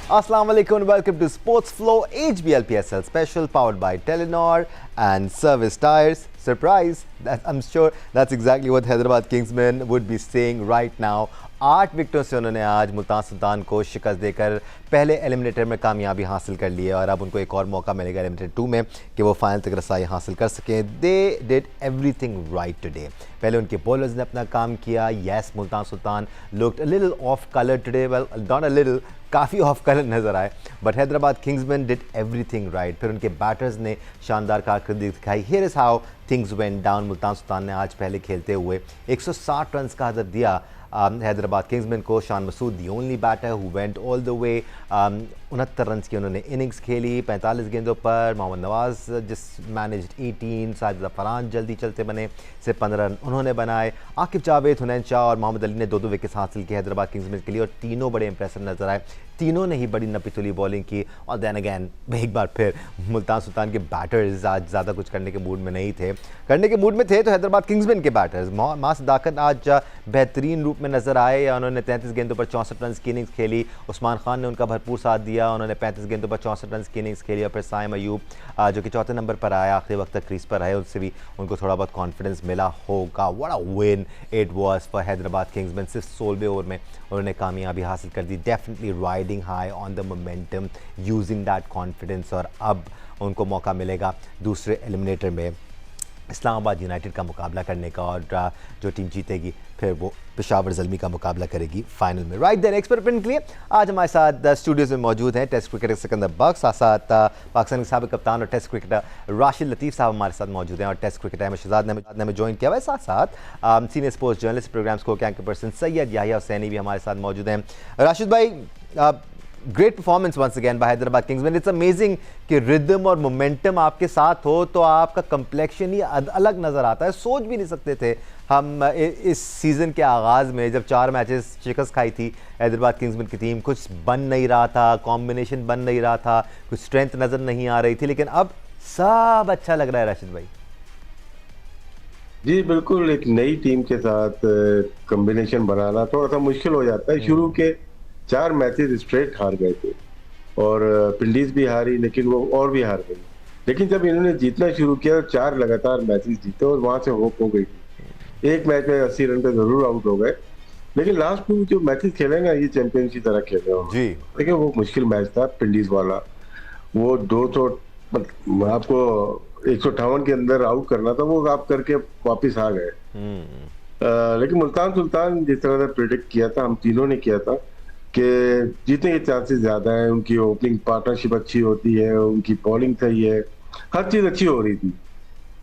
Assalamu alaikum and welcome to Sports Flow HBL PSL special powered by Telenor and Service Tires. Surprise! I'm sure that's exactly what Hyderabad Kingsmen would be saying right now. 8 विकेटों से उन्होंने आज मुल्तान सुल्तान को शिकस्त देकर पहले eliminator में कामयाबी हासिल कर ली है और अब उनको एक और मौका मिलेगा एलिमिनेटर 2 में कि वो फाइनल तक रसाई हासिल कर सकें। They did everything right today. पहले उनके बॉलर्स ने अपना काम किया। Yes, Multan Sultan looked a little off colour today, well not a little, काफ़ी ऑफ कलर नज़र आए, but Hyderabad Kingsmen did everything right. फिर उनके बैटर्स ने शानदार कारकर्दगी दिखाई। Here is how things went down. Multan Sultan ने आज पहले खेलते हुए 160 रन का हदफ दिया हैदराबाद किंग्समैन को। Shan Masood the only batter who went all the way. 69 run की उन्होंने इनिंग्स खेली 45 गेंदों पर। मोहम्मद नवाज जिस मैनेज्ड 18, साजिद फरहान जल्दी चलते बने, सिर्फ 15 रन उन्होंने बनाए। आकिब जावेद, हुनैन शाह और मोहम्मद अली ने 2-2 विकेट्स हासिल किए हैदराबाद किंग्समैन के लिए और तीनों बड़े इंप्रेसिव नजर आए। तीनों ने ही बड़ी नपीतुली बॉलिंग की और देन अगैन एक बार फिर मुल्तान सुल्तान के बैटर्स आज ज़्यादा कुछ करने के मूड में नहीं थे। करने के मूड में थे तो हैदराबाद किंग्समैन के बैटर्स। मां सदाकत आज बेहतरीन रूप में नजर आए। उन्होंने 33 गेंदों पर 64 रन की इनिंग्स खेली। उस्मान खान ने उनका भरपूर साथ दिया। उन्होंने 35 गेंदों पर 64 रन की इनिंग्स खेली और फिर साइम अयूब जो कि चौथे नंबर पर आया, आखिरी वक्त तक क्रीज पर रहे, उससे भी उनको थोड़ा बहुत कॉन्फिडेंस मिला होगा। What a win it was for Hyderabad Kingsmen. सिर्फ 16वें ओवर में उन्होंने कामयाबी हासिल कर दी। Definitely riding high on the momentum, using that confidence. और अब उनको मौका मिलेगा दूसरे एलिमिनेटर में इस्लामाबाद यूनाइटेड का मुकाबला करने का और जो टीम जीतेगी फिर वो पेशावर ज़ल्मी का मुकाबला करेगी फाइनल में। राइट देन, एक्सपेरिमेंट के लिए आज हमारे साथ स्टूडियोज़ में मौजूद हैं टेस्ट क्रिकेटर सिकंदर बख्श, साथ पाकिस्तान के साबिक़ कप्तान और टेस्ट क्रिकेटर राशिद लतीफ़ साहब हमारे साथ मौजूद हैं और टेस्ट क्रिकेटर अहमद शहजाद ने हमें ज्वाइन किया हुआ है। साथ साथ सीनियर स्पोर्ट्स जर्नलिस्ट प्रोग्राम्स को एंकर पर्सन सैयद याहिया हुसैनी भी हमारे साथ मौजूद हैं। राशिद भाई, great performance once again by Hyderabad Kingsmen. It's amazing कि रिदम और मोमेंटम आपके साथ हो तो आपका कंप्लेक्शन ही अलग नज़र आता है। सोच भी नहीं सकते थे हम इस सीज़न के आगाज़ में, जब 4 मैचेस शिकस्त खाई थी हैदराबाद किंग्समैन की टीम, कुछ बन नहीं रहा था, कॉम्बिनेशन बन नहीं रहा था, कुछ स्ट्रेंथ नज़र नहीं आ रही थी, लेकिन अब सब अच्छा लग रहा है। राशिद भाई जी बिल्कुल, एक नई टीम के साथ कॉम्बिनेशन बनाना थोड़ा सा मुश्किल हो जाता है। शुरू के 4 मैचेस स्ट्रेट हार गए थे और पिंडीज भी हारी, लेकिन वो और भी हार गई। लेकिन जब इन्होंने जीतना शुरू किया 4 लगातार मैचेस जीते और वहां से होप हो गई थी। एक मैच में 80 रन पे जरूर आउट हो गए, लेकिन लास्ट में जो मैचेस खेले ना, ये चैंपियन की तरह खेले जी। देखिए वो मुश्किल मैच था पिंडीज वाला। वो 200 आपको 158 के अंदर आउट करना था, वो आप करके वापिस आ गए। लेकिन मुल्तान सुल्तान जिस तरह से प्रिडिक्ट किया था, हम तीनों ने किया था कि जीतने के चांसेस ज्यादा है। उनकी ओपनिंग पार्टनरशिप अच्छी होती है, उनकी बॉलिंग सही है, हर चीज अच्छी हो रही थी।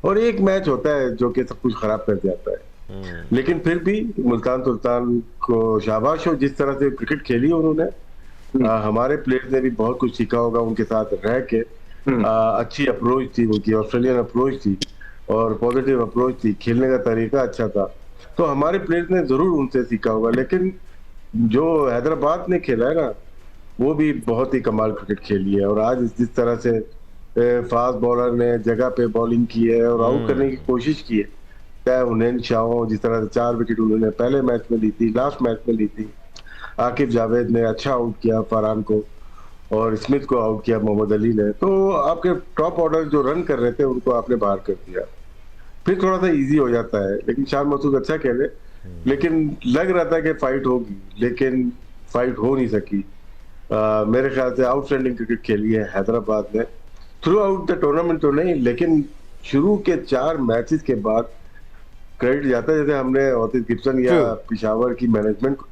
और एक मैच होता है जो कि सब कुछ खराब कर जाता है। लेकिन फिर भी मुल्तान सुल्तान को शाबाश हो, जिस तरह से क्रिकेट खेली उन्होंने। हमारे प्लेयर्स ने भी बहुत कुछ सीखा होगा उनके साथ रह के। अच्छी अप्रोच थी उनकी, ऑस्ट्रेलियन अप्रोच थी और पॉजिटिव अप्रोच थी, खेलने का तरीका अच्छा था, तो हमारे प्लेयर्स ने जरूर उनसे सीखा होगा। लेकिन जो हैदराबाद ने खेला है ना, वो भी बहुत ही कमाल क्रिकेट खेली है। और आज जिस तरह से फास्ट बॉलर ने जगह पे बॉलिंग की है और आउट करने की कोशिश की है, चाहे हुनैन शाह जिस तरह से 4 विकेट उन्होंने पहले मैच में ली थी, लास्ट मैच में ली थी। आकिब जावेद ने अच्छा आउट किया फरहान को और स्मिथ को आउट किया मोहम्मद अली ने। तो आपके टॉप ऑर्डर जो रन कर रहे थे उनको आपने बाहर कर दिया, फिर थोड़ा सा इजी हो जाता है। लेकिन शान मसूद अच्छा खेले, लेकिन लग रहा था कि फाइट होगी, लेकिन फाइट हो नहीं सकी। मेरे ख्याल से आउटस्टैंडिंग क्रिकेट खेली है हैदराबाद ने थ्रू आउट द टूर्नामेंट तो नहीं, लेकिन शुरू के 4 मैचेस के बाद क्रेडिट जाता है, जैसे हमने ऑतिस गिब्सन या पिशावर की मैनेजमेंट को,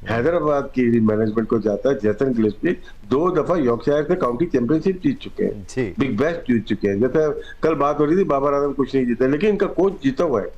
हैदराबाद की मैनेजमेंट को जाता है। जेसन गिलेस्पी 2 दफा यॉर्कशायर से काउंटी चैंपियनशिप जीत चुके हैं, बिग बैश जीत चुके हैं। जैसे कल बात हो रही थी, बाबर आजम कुछ नहीं जीते, लेकिन इनका कोच जीता हुआ है।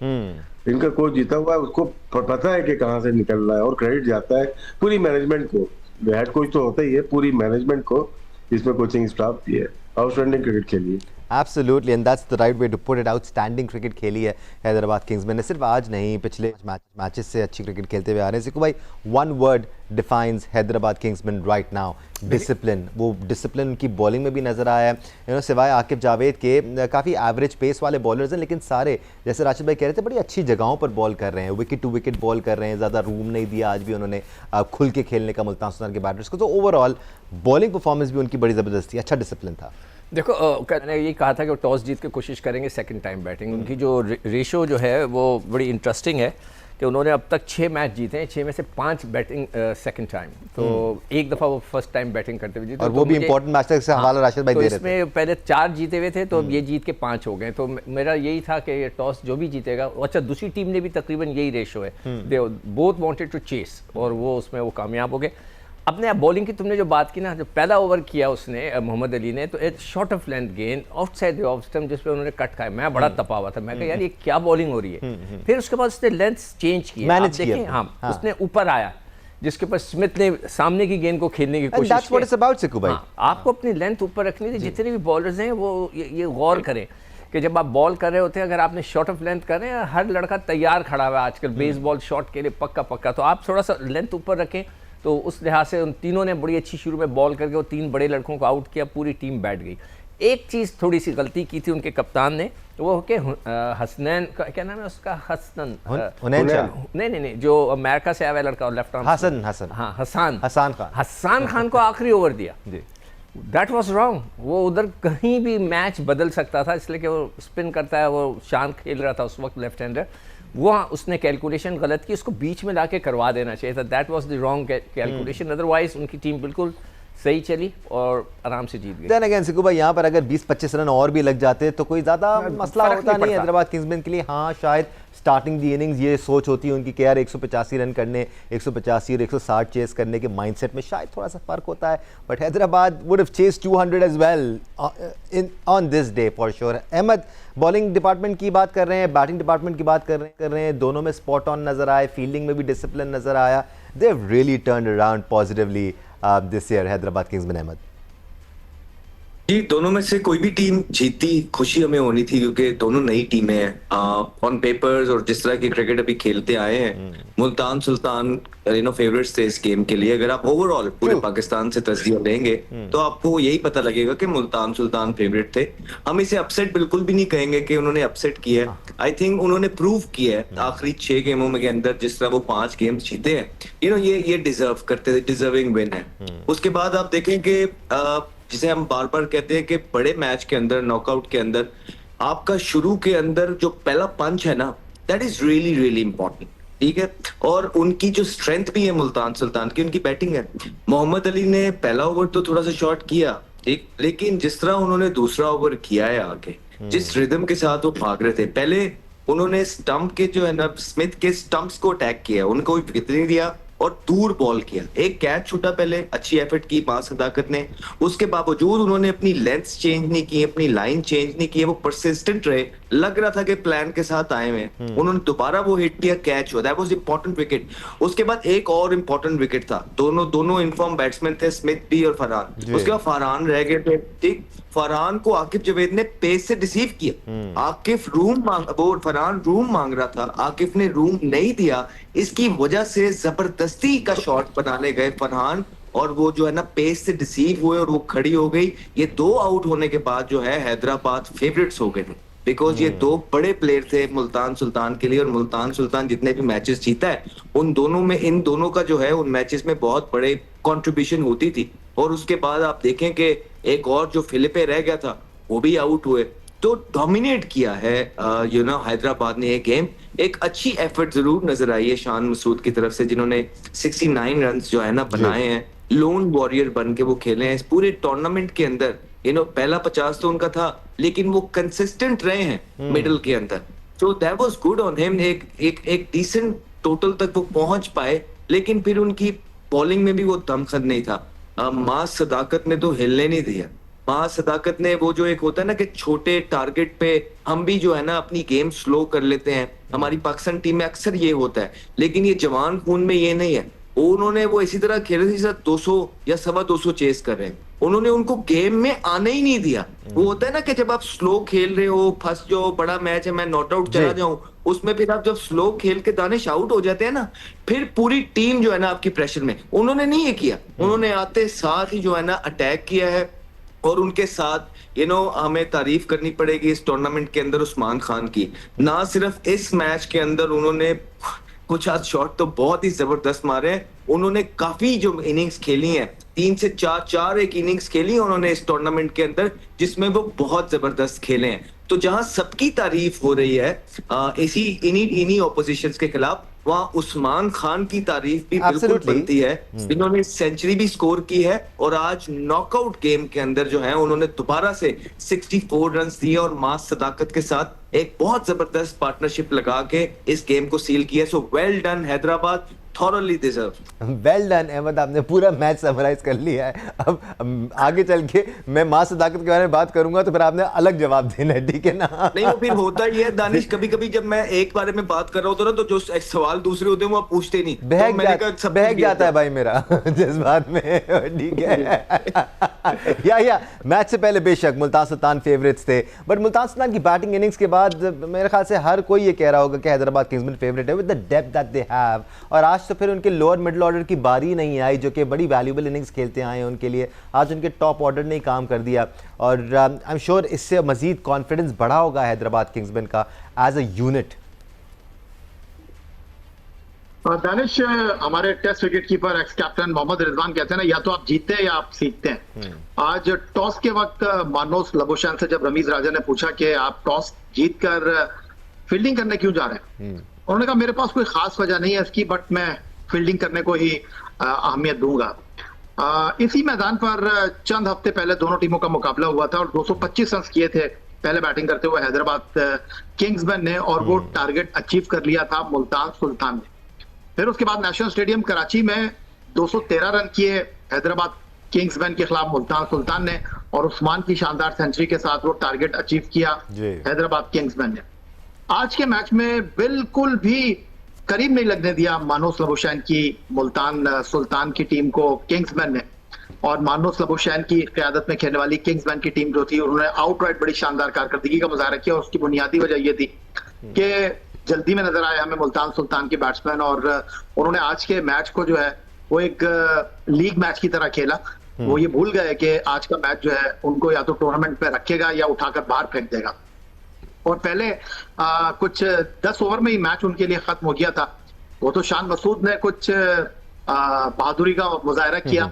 इनका कोच जीता हुआ है, उसको पता है कि कहां से निकलना है। और क्रेडिट जाता है पूरी मैनेजमेंट को, हेड कोच तो होता ही है, पूरी मैनेजमेंट को, इसमें कोचिंग स्टाफ भी है। आउटस्टैंडिंग क्रिकेट खेली है। Absolutely, and that's the right way to put it. Outstanding cricket खेली है हैदराबाद किंग्समैन ने, सिर्फ आज नहीं पिछले मैचेस से अच्छी क्रिकेट खेलते हुए आ रहे हैं. सिकू भाई, one word defines Hyderabad Kingsman right now, discipline. वो डिसिप्लिन उनकी बॉलिंग में भी नजर आया है. सिवाय आकिब जावेद के काफ़ी एवरेज पेस वाले बॉलर्स हैं, लेकिन सारे जैसे राशिद भाई कह रहे थे बड़ी अच्छी जगहों पर बॉल कर रहे हैं, विकेट टू विकेट बॉल कर रहे हैं. ज़्यादा रूम नहीं दिया आज भी उन्होंने खुल के खेलने का मुल्तान सुल्तान के बैटर्स को. तो ओवरऑल बॉलिंग परफॉर्मेंस भी उनकी बड़ी ज़बरदस्त थी, अच्छा डिसिप्लिन था. देखो मैंने ये कहा था कि वो टॉस जीत के कोशिश करेंगे सेकंड टाइम बैटिंग. उनकी जो रेशो जो है वो बड़ी इंटरेस्टिंग है कि उन्होंने अब तक 6 मैच जीते हैं, 6 में से 5 बैटिंग सेकंड टाइम. तो एक दफ़ा वो फर्स्ट टाइम बैटिंग करते हुए जीते, और वो भी इंपॉर्टेंट मैच था जिससे हवाला राशिद भाई तो दे रहे थे. इसमें पहले 4 जीते हुए थे, तो अब ये जीत के 5 हो गए. तो मेरा यही था कि ये टॉस जो भी जीतेगा. अच्छा, दूसरी टीम ने भी तकरीबन यही रेशो है, they both wanted to chase, और वो उसमें वो कामयाब हो गए. अपने बॉलिंग की तुमने जो बात की ना, जो पहला ओवर किया उसने मोहम्मद अली ने, तो एक शॉर्ट ऑफ लेंथ गेंद आउटसाइड द ऑफ स्टंप जिस पे उन्होंने कट खाया, मैं बड़ा तपा हुआ था. मैं कहा यार ये क्या बॉलिंग हो रही है. फिर उसके बाद उसने लेंथ चेंज की, मैनेज देखें. किया. हाँ, उसने ऊपर आया, जिसके पर स्मिथ ने सामने की गेंद को खेलने की कोशिश That's what it's about, Siku भाई. आपको अपनी लेंथ ऊपर रखनी थी. जितने भी बॉलर्स हैं वो ये गौर करें कि जब आप बॉल कर रहे होते हैं, अगर आपने शॉर्ट ऑफ लेंथ कर रहे हैं, हर लड़का तैयार खड़ा हुआ है आजकल बेसबॉल शॉट के लिए पक्का. तो आप थोड़ा सा लेंथ ऊपर रखें. तो उस लिहाज से उन तीनों ने बड़ी अच्छी शुरू में बॉल करके वो 3 बड़े लड़कों को आउट किया, पूरी टीम बैठ गई. एक चीज़ थोड़ी सी गलती की थी उनके कप्तान ने, वो कि हसनैन का क्या नाम है उसका, हसन नहीं, जो अमेरिका से आया हुआ लड़का और लेफ्ट आर्म, हसन खान को आखिरी ओवर दिया. That was wrong. वो उधर कहीं भी मैच बदल सकता था, इसलिए कि वो स्पिन करता है, वो शांत खेल रहा था उस वक्त लेफ्ट हैंडर. वो उसने कैलकुलेशन गलत की, उसको बीच में लाके करवा देना चाहिए था. That was the wrong calculation. Otherwise उनकी टीम बिल्कुल सही चली और आराम से जीत गई. देन अगेन सिकू भाई, यहाँ पर अगर 20-25 रन और भी लग जाते तो कोई ज़्यादा मसला होता नहीं हैदराबाद किंग्समैन के लिए. हाँ, शायद स्टार्टिंग दी इनिंग्स ये सोच होती है उनकी कि यार 185 रन करने, 185 और 160 चेस करने के माइंडसेट में शायद थोड़ा सा फर्क होता है. But Hyderabad would have chased 200 as well on this day for sure. Ahmed, bowling department की बात कर रहे हैं, बैटिंग डिपार्टमेंट की बात कर रहे हैं, दोनों में स्पॉट ऑन नजर आए, फील्डिंग में भी डिसिप्लिन नजर आया. They have really turned around positively this year Hyderabad Kingsmen. Ahmad ji, दोनों में से कोई भी टीम जीतती खुशी हमें होनी थी, क्योंकि दोनों नई टीमें हैं ऑन पेपर्स, और जिस तरह की क्रिकेट अभी खेलते आए हैं. मुल्तान सुल्तान फेवरेट्स थे इस गेम के लिए. अगर आप ओवरऑल पूरे पाकिस्तान से तस्दीर लेंगे तो आपको यही पता लगेगा कि मुल्तान सुल्तान फेवरेट थे. हम इसे अपसेट बिल्कुल भी नहीं कहेंगे कि उन्होंने अपसेट किया है. आई थिंक उन्होंने प्रूव किया है आखिरी 6 गेमों में के अंदर, जिस तरह वो 5 गेम्स जीते हैं, ये डिजर्व करते थे, डिजर्विंग विन है. उसके बाद आप देखें कि जिसे हम बार बार कहते हैं कि बड़े मैच के अंदर, नॉकआउट के अंदर, आपका शुरू के अंदर जो पहला पंच है ना, that is really really important. ठीक है, और उनकी जो स्ट्रेंथ भी है मुल्तान सुल्तान की, उनकी बैटिंग है. मोहम्मद अली ने पहला ओवर तो थोड़ा सा शॉट किया, ठीक, लेकिन जिस तरह उन्होंने दूसरा ओवर किया है आगे, जिस रिदम के साथ वो भाग रहे थे, पहले उन्होंने स्टंप के जो है ना, स्मिथ के स्टंप्स को अटैक किया, उनको विकेट नहीं दिया और दूर बॉल किया. एक कैच छूटा, पहले अच्छी एफर्ट की मां सदाकत ने. उसके बावजूद उन्होंने अपनी लेंथ चेंज नहीं की, अपनी लाइन चेंज नहीं की. वो परसिस्टेंट रहे, लग रहा था कि प्लान के साथ आए हुए. उन्होंने दोबारा वो हिट किया, कैच हुआ. That was important wicket. उसके बाद एक और इंपॉर्टेंट विकेट था. दोनों इनफॉर्म बैट्समैन थे, स्मिथ भी और फरहान. उसके बाद फरहान रह गए थे. ठीक, फरहान को आकिब जावेद ने पेस से डिसीव किया. आकिफ फरहान रूम मांग रहा था, आकिफ ने रूम नहीं दिया. इसकी वजह से जबरदस्ती का शॉट बनाने गए फरहान, और वो जो है ना पेस से डिसीव हुए और वो खड़ी हो गई. ये 2 आउट होने के बाद जो है हैदराबाद फेवरेट्स हो गए थे, बिकॉज ये 2 बड़े प्लेयर थे मुल्तान सुल्तान के लिए. और मुल्तान सुल्तान जितने भी मैचेस जीता है, उन दोनों में, इन दोनों का जो है उन मैचेस में बहुत बड़े कंट्रीब्यूशन होती थी. और उसके बाद आप देखें कि एक और जो फिलिपे रह गया था, वो भी आउट हुए. तो डोमिनेट किया है हैदराबाद ने ये गेम. एक अच्छी एफर्ट जरूर नजर आई है शान मसूद की तरफ से, जिन्होंने 69 रन जो है ना बनाए हैं. लोन वॉरियर बन के वो खेले हैं इस पूरे टूर्नामेंट के अंदर. पहला 50 तो उनका था, लेकिन वो कंसिस्टेंट रहे हैं मिडिल के अंदर. So that was good on him. एक डिसेंट टोटल तक वो पहुंच पाए, लेकिन फिर उनकी बॉलिंग में भी वो दमखम नहीं था. मां सदाकत ने तो हिलने नहीं दिया. मां सदाकत ने वो जो एक होता है ना कि छोटे टारगेट पे हम भी जो है ना अपनी गेम स्लो कर लेते हैं, हमारी पाकिस्तान टीम में अक्सर ये होता है, लेकिन ये जवान खून में ये नहीं है. उन्होंने वो इसी तरह खेले थे 200 या 225 चेस कर रहे हैं. उन्होंने उनको गेम में आने ही नहीं दिया। वो होता है ना कि जब आप स्लो खेल रहे हो, फंस जाओ, बड़ा मैच है, मैं नॉट आउट चला जाऊं, उसमें फिर आप जब स्लो खेल के दानिश आउट हो जाते हैं ना, फिर पूरी टीम जो है ना आपकी प्रेशर में, उन्होंने नहीं ये किया। उन्होंने आते साथ ही जो है ना अटैक किया है, और उनके साथ हमें तारीफ करनी पड़ेगी इस टूर्नामेंट के अंदर उस्मान खान की। ना सिर्फ इस मैच के अंदर उन्होंने कुछ आज शॉट तो बहुत ही जबरदस्त मारे हैं, उन्होंने काफी जो इनिंग्स खेली हैं, 3 से 4 एक इनिंग्स खेली उन्होंने इस टूर्नामेंट के अंदर, जिसमें वो बहुत जबरदस्त खेले हैं। तो जहां सबकी तारीफ हो रही है इन्हीं ऑपोजिशंस के खिलाफ, वहां उस्मान खान की तारीफ भी बिल्कुल बनती है। इन्होंने सेंचुरी भी स्कोर की है, और आज नॉकआउट गेम के अंदर जो है उन्होंने दोबारा से 64 रन दिए, और मास सदाकत के साथ एक बहुत जबरदस्त पार्टनरशिप लगा के इस गेम को सील किया। So well done Hyderabad, thoroughly deserved. Well done Ahmed, आपने पूरा मैच समराइज कर लिया है। अब आगे चल के मैं मां सदाकत के बारे में बात करूंगा तो फिर आपने अलग जवाब देना है, ठीक है ना? नहीं, वो फिर होता ही है दानिश, कभी कभी जब मैं एक बारे में बात कर रहा होता ना, तो जो सवाल दूसरे होते हैं वो आप पूछते नहीं, बहक जाता है भाई मेरा जज्बात में, ठीक है। या मैच से पहले बेशक मुल्तान सुल्तान फेवरेट्स थे, बट मुल्तान सुल्तान की बैटिंग इनिंग्स के बाद मेरे ख्याल से हर कोई ये कह रहा होगा कि हैदराबाद किंग्समैन फेवरेट है with the depth that they have. और आज तो फिर उनके लोअर मिडिल ऑर्डर की बारी नहीं आई, जो कि बड़ी वैल्यूएबल इनिंग्स खेलते आए हैं उनके लिए। आज उनके टॉप ऑर्डर ने ही काम कर दिया, और आई एम श्योर इससे मजीद कॉन्फिडेंस बढ़ा होगा हैदराबाद किंग्समैन का एज अ यूनिट। दानिश, हमारे test wicketkeeper ex captain Mohammad Rizwan कहते हैं ना, या तो आप जीतते हैं या आप सीखते हैं। आज टॉस के वक्त मानोस लबोशान से जब रमीज राजा ने पूछा कि आप टॉस जीतकर फील्डिंग करने क्यों जा रहे हैं, उन्होंने कहा मेरे पास कोई खास वजह नहीं है इसकी, बट मैं फील्डिंग करने को ही अहमियत दूंगा। इसी मैदान पर चंद हफ्ते पहले दोनों टीमों का मुकाबला हुआ था, और 225 रन किए थे पहले बैटिंग करते हुए हैदराबाद किंग्समैन ने, और वो टारगेट अचीव कर लिया था मुल्तान सुल्तान ने। फिर उसके बाद नेशनल स्टेडियम कराची में 213 रन किए हैदराबाद किंग्समैन के खिलाफ मुल्तान सुल्तान ने, और उस्मान की शानदार सेंचुरी के साथ वो टारगेट अचीव किया हैदराबाद किंग्समैन ने। आज के मैच में बिल्कुल भी करीब नहीं लगने दिया मानोस लबोशान की मुल्तान सुल्तान की टीम को किंग्समैन ने, और मानोस लबोशान की क़यादत में खेलने वाली किंग्समैन की टीम जो थी, उन्होंने आउटराइट बड़ी शानदार कारकर्दगी का मुजाहरा किया। और उसकी बुनियादी वजह यह थी कि जल्दी में नजर आए हमें मुल्तान सुल्तान के बैट्समैन, और उन्होंने आज के मैच को जो है वो एक लीग मैच की तरह खेला। वो ये भूल गए कि आज का मैच जो है उनको या तो टूर्नामेंट में रखेगा या उठाकर बाहर फेंक देगा। और पहले कुछ 10 ओवर में ही मैच उनके लिए खत्म हो गया था। वो तो शान मसूद ने कुछ बहादुरी का मुजाहरा किया,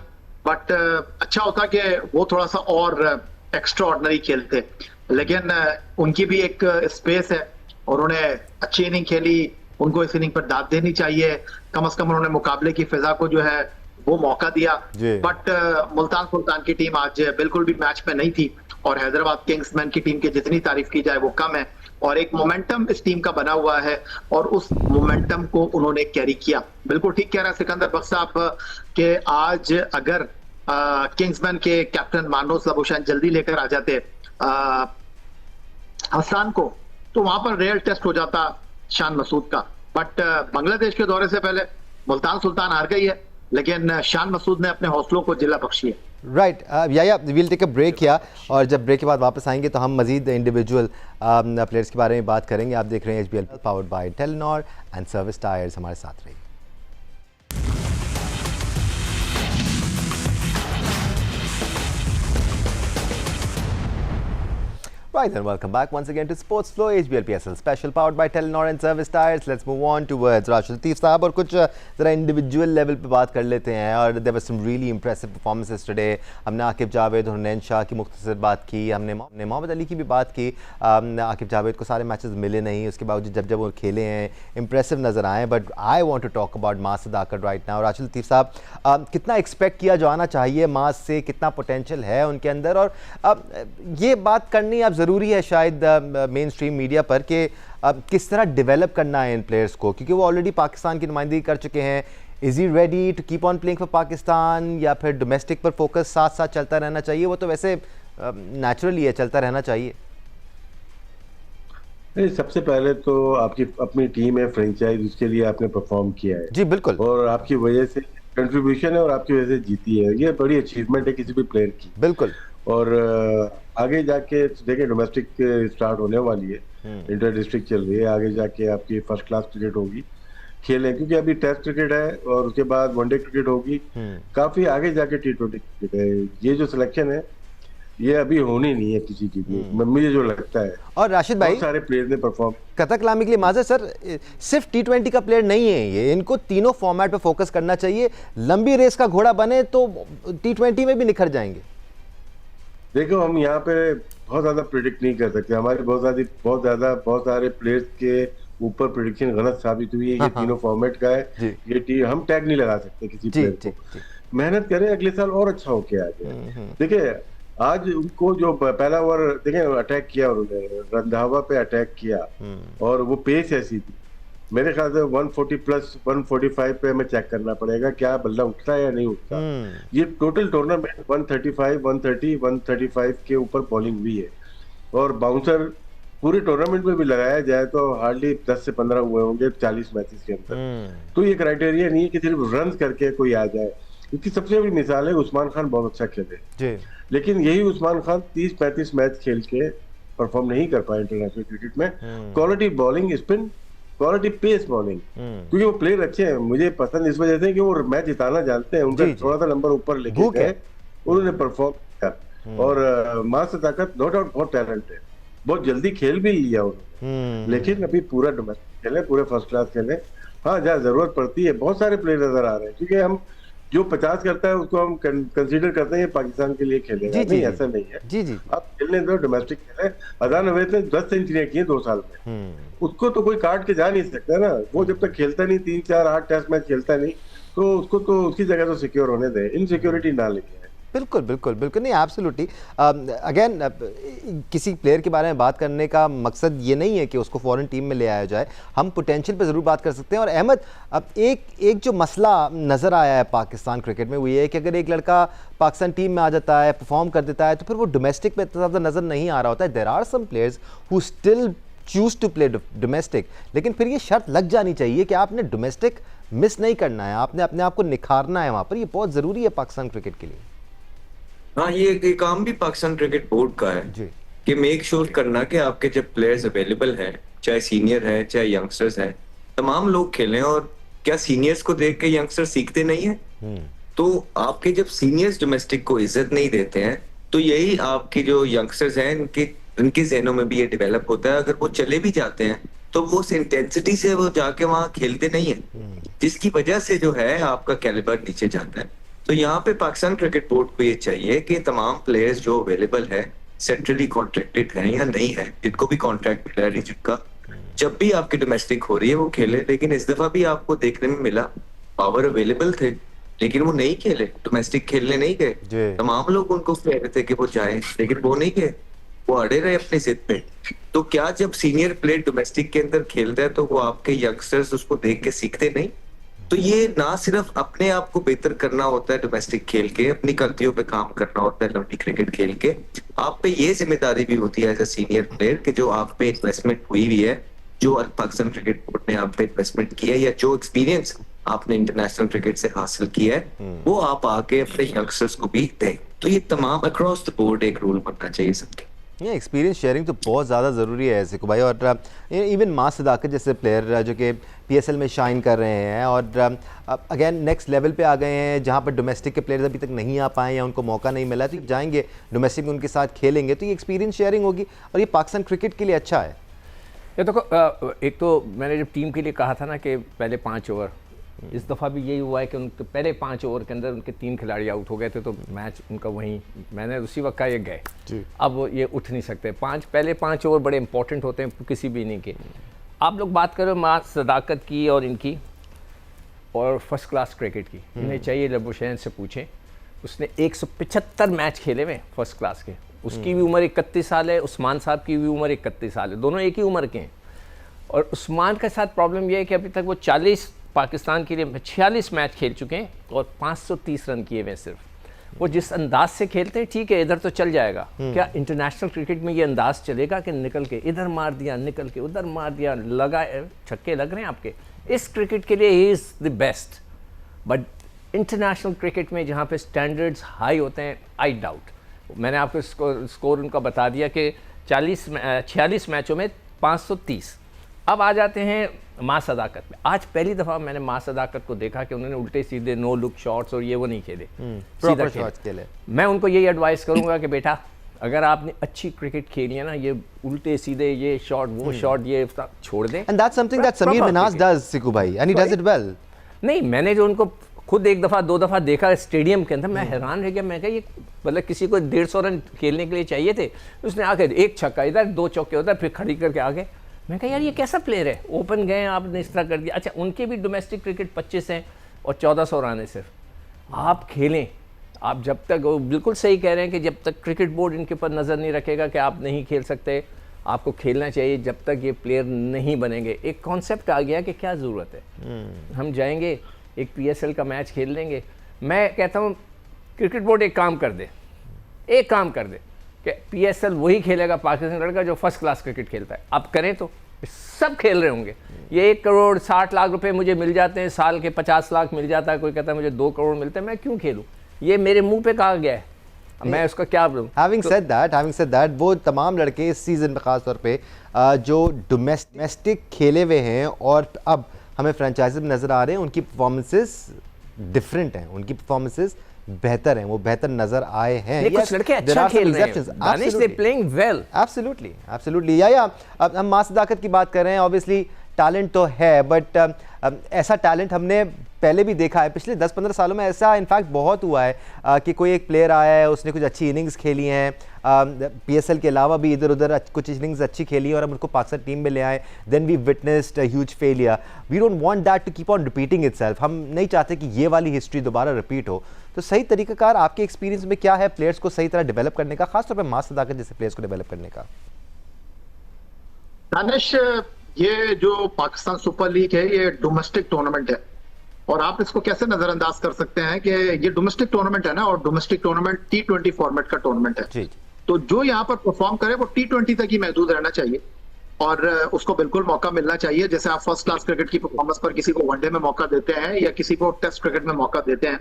बट अच्छा होता कि वो थोड़ा सा और एक्स्ट्रा ऑर्डिनरी खेलते, लेकिन उनकी भी एक स्पेस है और उन्होंने अच्छी इनिंग खेली, उनको इस इनिंग पर दाद देनी चाहिए। कम से कम उन्होंने मुकाबले की फिजा को जो है वो मौका दिया। बट मुल्तान सुल्तान की टीम आज बिल्कुल भी मैच में नहीं थी, और हैदराबाद किंग्समैन की टीम की जितनी तारीफ की जाए वो कम है। और एक मोमेंटम इस टीम का बना हुआ है, और उस मोमेंटम को उन्होंने कैरी किया। बिल्कुल ठीक कह रहा है सिकंदर बख्श साहब कि आज अगर किंग्समैन के कैप्टन मानोस लबोशान जल्दी लेकर आ जाते हसन को, तो वहां पर रियल टेस्ट हो जाता शान मसूद का। बट बांग्लादेश के दौरे से पहले मुल्तान सुल्तान हार गई है, लेकिन शान मसूद ने अपने हौसलों को जिला बख्शी है। राइट, या विल टेक अ ब्रेक किया, और जब ब्रेक के बाद वापस आएंगे तो हम मजीद इंडिविजुअल प्लेयर्स के बारे में बात करेंगे। आप देख रहे हैं HBL powered by Telenor and service tyres, हमारे साथ रहिए। Right, and welcome back once again to Sports Flow HBL PSL special powered by Telenor and Service Tires. Let's move on towards Rashid Latif साहब, और कुछ ज़रा individual level पे बात कर लेते हैं। और there were some really impressive performances today. हमने आकिब जावेद और हुनैन शाह की मुख्तसर बात की, हमने मोहम्मद अली की भी बात की। आकिब जावेद को सारे मैचेस मिले नहीं, उसके बावजूद जब वो खेले हैं इंप्रेसिव नज़र आए। But I want to talk about Maaz Sadaqat right now. Rashid Latif sahab, कितना एक्सपेक्ट किया जाना चाहिए मास से, कितना पोटेंशियल है उनके अंदर? और ये बात करनी अब ज़रूरी है शायद मेन स्ट्रीम मीडिया पर कि किस तरह डेवलप करना है इन प्लेयर्स को, क्योंकि वो ऑलरेडी पाकिस्तान की नुमाइंदगी कर चुके हैं। Is he ready to keep on playing for Pakistan, या फिर डोमेस्टिक पर फोकस साथ साथ चलता रहना चाहिए? वो तो वैसे नेचुरली है, चलता रहना चाहिए। नहीं, सबसे पहले तो आपकी अपनी टीम है, फ्रेंचाइज, उसके लिए आपने परफॉर्म किया है। जी बिल्कुल। और आपकी वजह से कंट्रीब्यूशन है और आपकी वजह से जीती है। ये बड़ी अचीवमेंट है किसी भी प्लेयर की। बिल्कुल। और आगे जाके देखिए डोमेस्टिक स्टार्ट होने वाली है, इंटर डिस्ट्रिक्ट चल रही है, आगे जाके आपकी फर्स्ट क्लास क्रिकेट होगी, खेलें, क्योंकि अभी टेस्ट क्रिकेट है और उसके बाद वनडे क्रिकेट होगी, काफी आगे जाके T20 क्रिकेट है। ये जो सिलेक्शन है ये अभी होनी नहीं है किसी की भी, मुझे जो लगता है। और राशिद भाई, बहुत सारे प्लेयर ने परफॉर्म, कथा कलामी के लिए माजर सर, सिर्फ T20 का प्लेयर नहीं है ये, इनको तीनों फॉर्मेट पे फोकस करना चाहिए। लंबी रेस का घोड़ा बने तो T20 में भी निखर जाएंगे। देखो हम यहाँ पे बहुत ज्यादा प्रिडिक्ट नहीं कर सकते, हमारे बहुत सारे प्लेयर्स के ऊपर प्रिडिक्शन गलत साबित हुई है। ये तीनों फॉर्मेट का है, ये हम टैग नहीं लगा सकते किसी प्लेयर को। मेहनत करें, अगले साल और अच्छा होके आ जाए। देखिए आज उनको जो पहला ओवर देखें अटैक किया, उन्होंने रंधावा पे अटैक किया और वो पेस ऐसी थी, मेरे ख्याल से 140 प्लस 145 पे हमें चेक करना पड़ेगा क्या बल्ला उठता है या नहीं उठता। ये टोटल टूर्नामेंट 135 130 135 के ऊपर बॉलिंग हुई है और बाउंसर पूरे टूर्नामेंट में भी लगाया जाए तो हार्डली 10 से 15 हुए होंगे 40 मैचेस के अंदर। तो ये क्राइटेरिया नहीं है कि सिर्फ रन करके कोई आ जाए, क्योंकि सबसे बड़ी मिसाल है उस्मान खान बहुत अच्छा खेले, लेकिन यही उस्मान खान 30-35 मैच खेल के परफॉर्म नहीं कर पाए इंटरनेशनल क्रिकेट में। Quality bowling, spin, quality pace bowling, क्योंकि वो प्लेयर अच्छे हैं, मुझे पसंद इस वजह से कि वो मैच जिताना जानते हैं, उनका थोड़ा सा नंबर ऊपर लेके गए, उन्होंने परफॉर्म किया। और मां से ताकत, नो डाउट बहुत टैलेंट है, बहुत जल्दी खेल भी लिया उन्होंने, लेकिन अभी पूरा डोमेस्टिक खेले, पूरे फर्स्ट क्लास खेले। हाँ जहाँ जरूरत पड़ती है बहुत सारे प्लेयर नजर आ रहे हैं, क्योंकि हम जो 50 करता है उसको हम कंसीडर करते हैं पाकिस्तान के लिए खेलेगा, नहीं ऐसा नहीं है। आप खेलने दो, डोमेस्टिक खेले। अजान अवैध ने 10 सेंचुरियां की 2 साल में, उसको तो कोई काट के जा नहीं सकता ना, वो जब तक खेलता नहीं 3-4-8 टेस्ट मैच खेलता नहीं, तो उसको तो उसकी जगह तो सिक्योर होने दे, इनसिक्योरिटी ना लेके। बिल्कुल बिल्कुल बिल्कुल, नहीं एब्सोल्युटली। अगेन किसी प्लेयर के बारे में बात करने का मकसद ये नहीं है कि उसको फॉरेन टीम में ले आया जाए, हम पोटेंशियल पे ज़रूर बात कर सकते हैं। और अहमद, अब एक जो मसला नज़र आया है पाकिस्तान क्रिकेट में वो ये है कि अगर एक लड़का पाकिस्तान टीम में आ जाता है, परफॉर्म कर देता है, तो फिर वो डोमेस्टिक में इतना ज़्यादा नज़र नहीं आ रहा होता है। There are some players who still choose to play domestic, लेकिन फिर ये शर्त लग जानी चाहिए कि आपने डोमेस्टिक मिस नहीं करना है, आपने अपने आप को निखारना है वहाँ पर। ये बहुत ज़रूरी है पाकिस्तान क्रिकेट के लिए। हाँ, ये काम भी पाकिस्तान क्रिकेट बोर्ड का है कि मेक श्योर करना कि आपके जब प्लेयर्स अवेलेबल हैं, चाहे सीनियर है चाहे यंगस्टर्स हैं, तमाम लोग खेलें। और क्या सीनियर्स को देख के यंगस्टर सीखते नहीं है? तो आपके जब सीनियर्स डोमेस्टिक को इज्जत नहीं देते हैं, तो यही आपके जो यंगस्टर्स हैं इनके जहनों में भी ये डेवलप होता है। अगर वो चले भी जाते हैं तो वो उस इंटेंसिटी से वो जाके वहां खेलते नहीं है, जिसकी वजह से जो है आपका कैलिबर नीचे जाता है। तो यहाँ पे पाकिस्तान क्रिकेट बोर्ड को ये चाहिए कि तमाम प्लेयर्स जो अवेलेबल है, सेंट्रली कॉन्ट्रैक्टेड हैं या नहीं है, जिनको भी कॉन्ट्रैक्ट मिला है रीजन का, जब भी आपकी डोमेस्टिक हो रही है वो खेले। लेकिन इस दफा भी आपको देखने में मिला पावर अवेलेबल थे, लेकिन वो नहीं खेले, डोमेस्टिक खेलने नहीं गए। तमाम लोग उनको कह रहे थे कि वो जाए, लेकिन वो नहीं गए, वो अड़े रहे अपनी जिद पे। तो क्या जब सीनियर प्लेयर डोमेस्टिक के अंदर खेलता है तो वो आपके यंगस्टर्स उसको देख के सीखते नहीं? तो ये ना सिर्फ अपने आप को बेहतर करना होता है डोमेस्टिक खेल के, अपनी गलतियों पे काम करना होता है लंबी क्रिकेट खेल के, आप पे ये जिम्मेदारी भी होती है एज अ सीनियर प्लेयर कि जो आप पे इन्वेस्टमेंट हुई हुई है, जो पाकिस्तान क्रिकेट बोर्ड ने आप पे इन्वेस्टमेंट किया है, या जो एक्सपीरियंस आपने इंटरनेशनल क्रिकेट से हासिल किया है, वो आप आके अपने यंगस्टर्स को भी दें। तो ये तमाम अक्रॉस द बोर्ड एक रूल बनना चाहिए सबके। ये एक्सपीरियंस शेयरिंग तो बहुत ज़्यादा ज़रूरी है ऐसे को भाई। और इवन मां सदाकत जैसे प्लेयर जो कि PSL में शाइन कर रहे हैं और अगेन नेक्स्ट लेवल पे आ गए हैं, जहाँ पर डोमेस्टिक के प्लेयर्स अभी तक नहीं आ पाए या उनको मौका नहीं मिला, तो जाएंगे डोमेस्टिक में उनके साथ खेलेंगे, तो ये एक्सपीरियंस शेयरिंग होगी और ये पाकिस्तान क्रिकेट के लिए अच्छा है। ये देखो, एक तो मैंने जब टीम के लिए कहा था ना कि पहले 5 ओवर, इस दफ़ा भी यही हुआ है कि उनके पहले 5 ओवर के अंदर उनके 3 खिलाड़ी आउट हो गए थे, तो मैच उनका वहीं, मैंने उसी वक्त का ये गए, अब ये उठ नहीं सकते। पहले 5 ओवर बड़े इंपॉर्टेंट होते हैं किसी भी इनिंग के। आप लोग बात करो मां सदाकत की और इनकी और फर्स्ट क्लास क्रिकेट की, इन्हें चाहिए लबुशैन से पूछें, उसने 175 मैच खेले हुए फर्स्ट क्लास के, उसकी भी उम्र 31 साल है, उस्मान साहब की भी उम्र 31 साल है, दोनों एक ही उम्र के हैं। और उस्मान के साथ प्रॉब्लम यह है कि अभी तक वो 40 पाकिस्तान के लिए 46 मैच खेल चुके हैं और 530 रन किए हुए सिर्फ। वो जिस अंदाज से खेलते हैं, ठीक है इधर तो चल जाएगा, क्या इंटरनेशनल क्रिकेट में ये अंदाज चलेगा कि निकल के इधर मार दिया, निकल के उधर मार दिया, लगा छक्के लग रहे हैं आपके? इस क्रिकेट के लिए he is the best, but international cricket में जहाँ पे स्टैंडर्ड्स हाई होते हैं, आई डाउट। मैंने आपको स्कोर उनका बता दिया कि 46 मैचों में 530। अब आ जाते हैं मां सदाकत में। आज पहली दफ़ा मैंने मां सदाकत को देखा कि उन्होंने उल्टे सीधे नो लुक शॉट्स और ये वो नहीं खेले, सीधा खेले। मैं उनको यही एडवाइस करूंगा कि बेटा अगर आपने अच्छी क्रिकेट खेली है ना, ये उल्टे सीधे ये शॉट वो शॉट ये छोड़ दें। And that's something that Sameer Minhas does, Siku भाई, and he does it well. नहीं, मैंने जो उनको खुद एक दफ़ा दो दफ़ा देखा स्टेडियम के अंदर, मैं हैरान रह गया। मैं कहा ये मतलब किसी को 150 रन खेलने के लिए चाहिए थे, उसने आके एक छक्का इधर, 2 चौके उधर, फिर खड़ी करके आगे। मैं कहा यार ये कैसा प्लेयर है, ओपन गए आपने इस तरह कर दिया। अच्छा, उनके भी डोमेस्टिक क्रिकेट 25 हैं और 1400 रन है सिर्फ। आप खेलें, आप जब तक, वो बिल्कुल सही कह रहे हैं कि जब तक क्रिकेट बोर्ड इनके ऊपर नज़र नहीं रखेगा कि आप नहीं खेल सकते, आपको खेलना चाहिए जब तक ये प्लेयर नहीं बनेंगे। एक कॉन्सेप्ट आ गया कि क्या ज़रूरत है, हम जाएंगे एक PSL का मैच खेल लेंगे। मैं कहता हूँ क्रिकेट बोर्ड एक काम कर दे कि PSL वही खेलेगा पाकिस्तान लड़का जो फर्स्ट क्लास क्रिकेट खेलता है। आप करें तो सब खेल रहे होंगे। ये 1 करोड़ 60 लाख रुपए मुझे मिल जाते हैं, साल के 50 लाख मिल जाता है, कोई कहता है मुझे 2 करोड़ मिलते हैं, मैं क्यों खेलूँ? ये मेरे मुंह पे कहा गया है, मैं उसका क्या बोलूं? Having said that, वो तमाम लड़के इस सीजन में खास तौर पे जो डोमेस्टिक खेले हुए हैं और अब हमें फ्रेंचाइजी में नजर आ रहे हैं, उनकी परफॉर्मेंसेस डिफरेंट हैं, उनकी परफॉर्मेंसेस बेहतर हैं, वो बेहतर नजर आए हैं। कुछ लड़के अच्छा खेल रहे हैं, Danish, they playing well. Absolutely. या अब हम मां सदाकत की बात कर रहे हैं, ऑब्वियसली टैलेंट तो है, बट ऐसा टैलेंट हमने पहले भी देखा है, पिछले 10-15 सालों में ऐसा इनफैक्ट बहुत हुआ है कि कोई एक प्लेयर आया है, उसने कुछ अच्छी इनिंग्स खेली हैं, PSL के अलावा भी इधर उधर कुछ इनिंग्स अच्छी खेली और हम उनको पाकिस्तान टीम में ले आए, then we witnessed a huge failure. We don't want that to keep on repeating itself. हम नहीं चाहते कि ये वाली हिस्ट्री दोबारा रिपीट हो। तो सही तरीकाकार आपके एक्सपीरियंस में क्या है प्लेयर्स को सही तरह डेवलप करने का, खासतौर पर मां सदाकत जैसे प्लेयर्स को डेवलप करने का? दानिश, ये जो पाकिस्तान सुपर लीग है ये डोमेस्टिक टूर्नामेंट है और आप इसको कैसे नजरअंदाज कर सकते हैं कि ये डोमेस्टिक टूर्नामेंट है ना, और डोमेस्टिक टूर्नामेंट T20 फॉर्मेट का टूर्नामेंट है। जी। तो जो यहाँ पर परफॉर्म करे वो T20 तक ही महदूद रहना चाहिए और उसको बिल्कुल मौका मिलना चाहिए। जैसे आप फर्स्ट क्लास क्रिकेट की परफॉर्मेंस पर किसी को वनडे में मौका देते हैं या किसी को टेस्ट क्रिकेट में मौका देते हैं।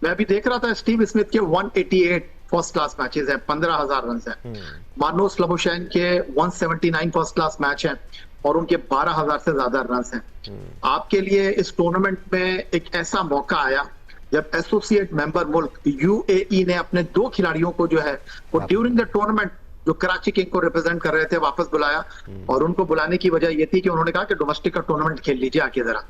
मैं अभी देख रहा था स्टीव स्मिथ के 188 फर्स्ट क्लास मैचेस हैं, 15,000 रन हैं। मार्नोस लबुशैन के 179 फर्स्ट क्लास मैच हैं और उनके 12,000 से ज्यादा रन हैं। आपके लिए इस टूर्नामेंट में एक ऐसा मौका आया जब एसोसिएट मेंबर मुल्क UAE ने अपने 2 खिलाड़ियों को जो है वो ड्यूरिंग द टूर्नामेंट जो कराची किंग को रिप्रेजेंट कर रहे थे वापस बुलाया, और उनको बुलाने की वजह ये थी कि उन्होंने कहा कि डोमेस्टिक का टूर्नामेंट खेल लीजिए आके जरा।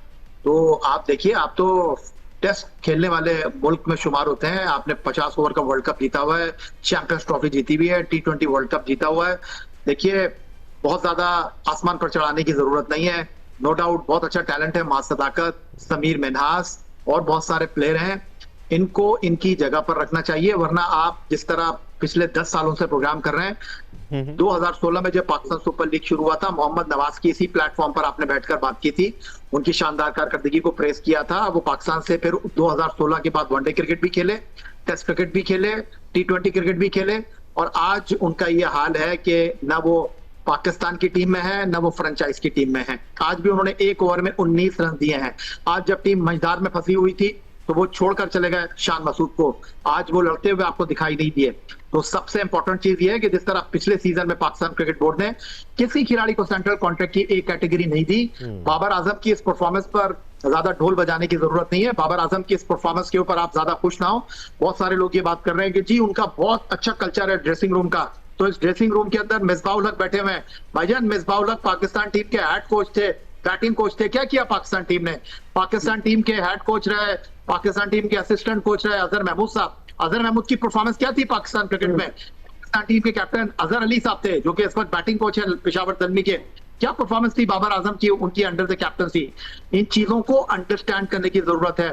तो आप देखिए, आप तो टेस्ट खेलने वाले मुल्क में शुमार होते हैं, आपने 50 ओवर का वर्ल्ड कप जीता हुआ है, चैंपियंस ट्रॉफी जीती हुई है, T20 वर्ल्ड कप जीता हुआ है। देखिए, बहुत ज्यादा आसमान पर चढ़ाने की जरूरत नहीं है। नो डाउट बहुत अच्छा टैलेंट है, मां सदाकत, समीर मिन्हास और बहुत सारे प्लेयर हैं, इनको इनकी जगह पर रखना चाहिए। वरना आप जिस तरह पिछले 10 सालों से प्रोग्राम कर रहे हैं, 2016 में जब पाकिस्तान सुपर लीग शुरू हुआ था, मोहम्मद नवाज की इसी प्लेटफॉर्म पर आपने बैठकर बात की थी, उनकी शानदार कारकर्दगी को प्रेस किया था। वो पाकिस्तान से फिर 2016 के बाद वनडे क्रिकेट भी खेले, टेस्ट क्रिकेट भी खेले, T20 क्रिकेट भी खेले, और आज उनका ये हाल है कि ना वो पाकिस्तान की टीम में है ना वो फ्रेंचाइज की टीम में है। आज भी उन्होंने 1 ओवर में 19 रन दिए हैं। आज जब टीम मझदार में फंसी हुई थी तो वो छोड़कर चले गए शान मसूद को, आज वो लड़ते हुए आपको दिखाई नहीं दिए। तो सबसे इंपॉर्टेंट चीज ये है कि जिस तरह पिछले सीजन में पाकिस्तान क्रिकेट बोर्ड ने किसी खिलाड़ी को सेंट्रल कॉन्ट्रैक्ट की एक कैटेगरी नहीं दी, बाबर आजम की इस परफॉर्मेंस पर ज्यादा ढोल बजाने की जरूरत नहीं है। बाबर आजम की इस परफॉर्मेंस के ऊपर आप ज्यादा खुश ना हो। बहुत सारे लोग ये बात कर रहे हैं कि जी उनका बहुत अच्छा कल्चर है ड्रेसिंग रूम का, तो इस ड्रेसिंग रूम के अंदर मिसबाउल हक बैठे हुए हैं। भाईजान, मिसबाउल हक पाकिस्तान टीम के हेड कोच थे, बैटिंग कोच थे। क्या किया पाकिस्तान टीम ने? पाकिस्तान टीम के हेड कोच रहे, पाकिस्तान टीम के असिस्टेंट कोच रहे अजहर महमूद साहब। अजहर महमूद की परफॉर्मेंस क्या थी पाकिस्तान क्रिकेट में? पाकिस्तान टीम के कैप्टन अजहर अली साहब थे, जो कि इस वक्त बैटिंग कोच है पेशावर दलमी के। क्या परफॉर्मेंस थी बाबर आजम की उनकी अंडर द कैप्टनसी? इन चीजों को अंडरस्टैंड करने की जरूरत है।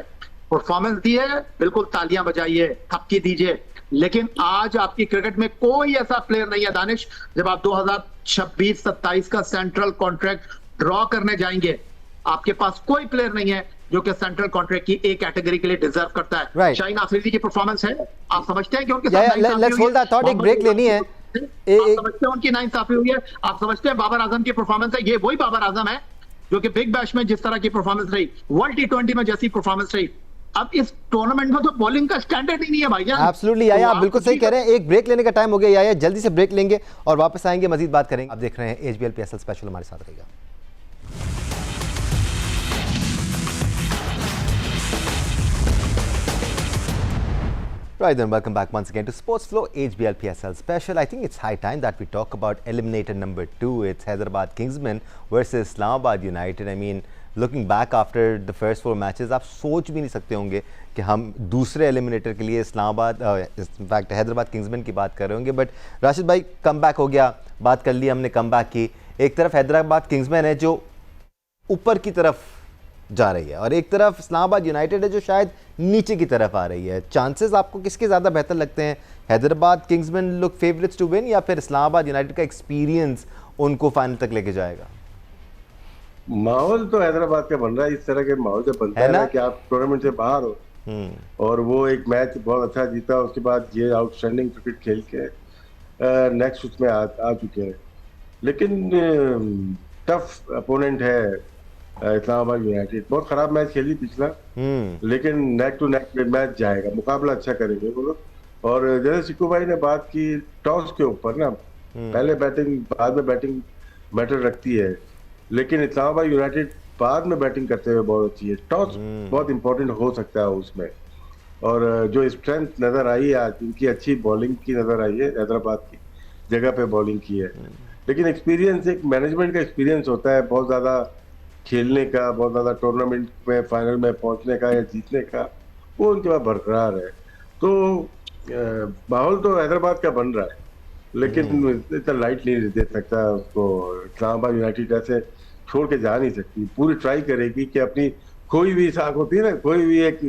परफॉर्मेंस दी है, बिल्कुल तालियां बजाइए, थपकी दीजिए, लेकिन आज आपकी क्रिकेट में कोई ऐसा प्लेयर नहीं है दानिश, जब आप 2026-27 का सेंट्रल कॉन्ट्रैक्ट ड्रॉ करने जाएंगे, आपके पास कोई प्लेयर नहीं है जो कि सेंट्रल कॉन्ट्रैक्ट की एक कैटेगरी के लिए डिजर्व करता है। Right. शाहीन आफरीदी की परफॉर्मेंस है, आप समझते हैं कि उनके let's hold that thought, एक ब्रेक लेनी है। आप समझते हैं उनकी नाइंसाफी हुई है? आप समझते हैं बाबर आजम की परफॉर्मेंस है? ये वही बाबर आजम है जो कि बिग बैश में जिस तरह की परफॉर्मेंस रही, वर्ल्ड T20 में जैसी परफॉर्मेंस रही, अब इस टूर्नामेंट में तो बॉलिंग का स्टैंडर्ड ही नहीं है भाईजान। एब्सोल्युटली याया, तो आप बिल्कुल सही कह रहे हैं। एक ब्रेक लेने का टाइम हो गया याया, जल्दी से ब्रेक लेंगे और वापस आएंगे, मजीद बात करेंगे। आप देख रहे हैं एचबीएल पीएसएल स्पेशल, हमारे साथ रहेगा। Right then, welcome back once again to Sports Flow HBL PSL Special. I think it's high time that we talk about eliminator number 2. It's Hyderabad Kingsmen versus Islamabad United. I mean, looking back after the first 4 matches, आप सोच भी नहीं सकते होंगे कि हम दूसरे eliminator के लिए इस्लामाबाद, इनफैक्ट हैदराबाद किंग्समैन की बात कर रहे होंगे। बट राशिद भाई, कम बैक हो गया, बात कर ली हमने कम बैक की। एक तरफ हैदराबाद किंग्समैन है जो ऊपर की तरफ जा रही है और एक तरफ इस्लामाबाद यूनाइटेड है जो शायद नीचे की तरफ आ रही है। चांसेस आपको किसके ज़्यादा बेहतर लगते हैं? Hyderabad Kingsmen look favourites to win या फिर इस्लामाबाद यूनाइटेड का एक्सपीरियंस उनको फाइनल तक लेके जाएगा? माहौल तो हैदराबाद का बन रहा है। इस तरह के माहौल जब बनता है ना कि आप टूर्नामेंट से बाहर हो और वो एक मैच बहुत अच्छा जीता, उसके बाद ये आउटस्टैंडिंग क्रिकेट खेल के नेक्स्ट उसमें आ चुके हैं। लेकिन टफ अपोनेंट है इस्लामाबाद यूनाइटेड। बहुत खराब मैच खेली पिछला, लेकिन नेक टू नेक मैच जाएगा, मुकाबला अच्छा करेंगे वो लोग। और जैसे सिक्कू भाई ने बात की टॉस के ऊपर ना, पहले बैटिंग बाद में बैटिंग मैटर रखती है, लेकिन इस्लामाबाद यूनाइटेड बाद में बैटिंग करते हुए बहुत अच्छी है। टॉस बहुत इंपॉर्टेंट हो सकता है उसमें। और जो स्ट्रेंथ नजर आई है आज, उनकी अच्छी बॉलिंग की नजर आई है, हैदराबाद की जगह पे बॉलिंग की है। लेकिन एक्सपीरियंस, एक मैनेजमेंट का एक्सपीरियंस होता है बहुत ज्यादा खेलने का, बहुत ज्यादा टूर्नामेंट में फाइनल में पहुंचने का या जीतने का, वो उनके पास बरकरार है। तो माहौल तो हैदराबाद का बन रहा है, लेकिन इतना लाइट नहीं दे सकता उसको। इस्लामाबाद यूनाइटेड ऐसे छोड़ के जा नहीं सकती, पूरी ट्राई करेगी कि अपनी कोई भी साख होती है ना, कोई भी एक